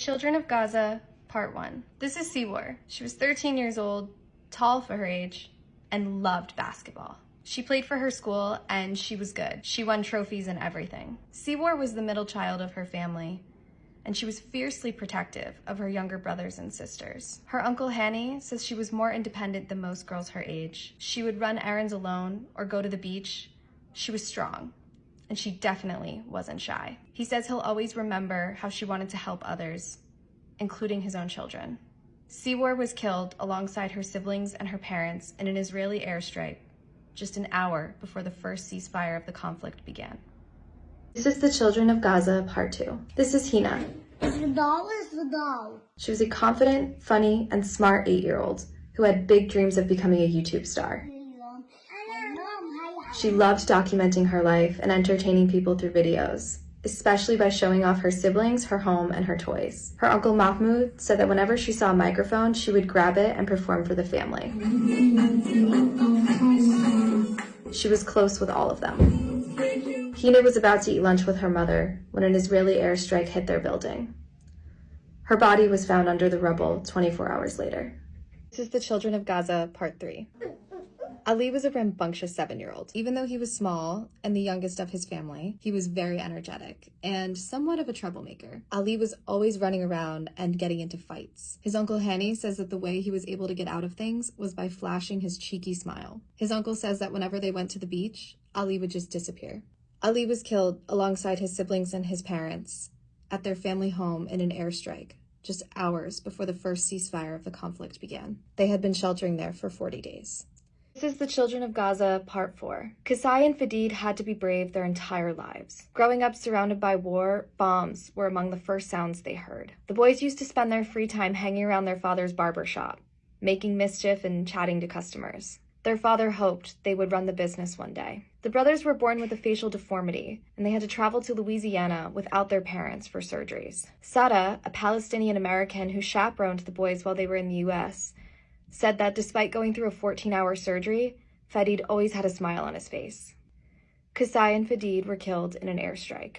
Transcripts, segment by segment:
Children of Gaza, Part 1. This is Seawar. She was 13 years old, tall for her age, and loved basketball. She played for her school, and she was good. She won trophies and everything. Seawar was the middle child of her family, and she was fiercely protective of her younger brothers and sisters. Her uncle Hanny says she was more independent than most girls her age. She would run errands alone or go to the beach. She was strong, and she definitely wasn't shy. He says he'll always remember how she wanted to help others, including his own children. Seawar was killed alongside her siblings and her parents in an Israeli airstrike just an hour before the first ceasefire of the conflict began. This is the Children of Gaza, Part 2. This is Hina. Is the doll? She was a confident, funny, and smart 8-year-old who had big dreams of becoming a YouTube star. She loved documenting her life and entertaining people through videos, especially by showing off her siblings, her home, and her toys. Her uncle Mahmoud said that whenever she saw a microphone, she would grab it and perform for the family. She was close with all of them. Hina was about to eat lunch with her mother when an Israeli airstrike hit their building. Her body was found under the rubble 24 hours later. This is the Children of Gaza, Part 3. Ali was a rambunctious 7-year-old. Even though he was small and the youngest of his family, he was very energetic and somewhat of a troublemaker. Ali was always running around and getting into fights. His uncle Hanny says that the way he was able to get out of things was by flashing his cheeky smile. His uncle says that whenever they went to the beach, Ali would just disappear. Ali was killed alongside his siblings and his parents at their family home in an airstrike just hours before the first ceasefire of the conflict began. They had been sheltering there for 40 days. This is the Children of Gaza, Part 4. Kasai and Fadid had to be brave their entire lives. Growing up surrounded by war, bombs were among the first sounds they heard. The boys used to spend their free time hanging around their father's barber shop, making mischief and chatting to customers. Their father hoped they would run the business one day. The brothers were born with a facial deformity, and they had to travel to Louisiana without their parents for surgeries. Sada, a Palestinian American who chaperoned the boys while they were in the U.S., said that despite going through a 14-hour surgery, Fadid always had a smile on his face. Kasai and Fadid were killed in an airstrike.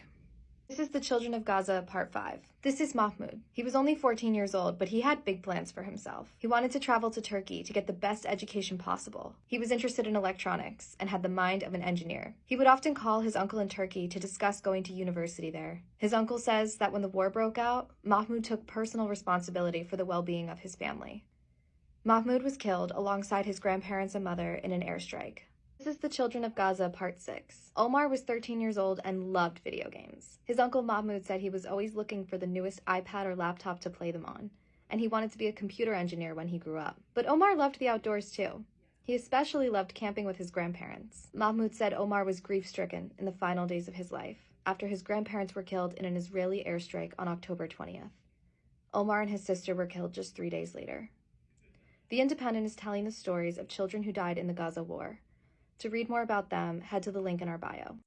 This is the Children of Gaza, Part 5. This is Mahmoud. He was only 14 years old, but he had big plans for himself. He wanted to travel to Turkey to get the best education possible. He was interested in electronics and had the mind of an engineer. He would often call his uncle in Turkey to discuss going to university there. His uncle says that when the war broke out, Mahmoud took personal responsibility for the well-being of his family. Mahmoud was killed alongside his grandparents and mother in an airstrike. This is the Children of Gaza, Part 6. Omar was 13 years old and loved video games. His uncle Mahmoud said he was always looking for the newest iPad or laptop to play them on, and he wanted to be a computer engineer when he grew up. But Omar loved the outdoors too. He especially loved camping with his grandparents. Mahmoud said Omar was grief-stricken in the final days of his life, after his grandparents were killed in an Israeli airstrike on October 20th. Omar and his sister were killed just 3 days later. The Independent is telling the stories of children who died in the Gaza war. To read more about them, head to the link in our bio.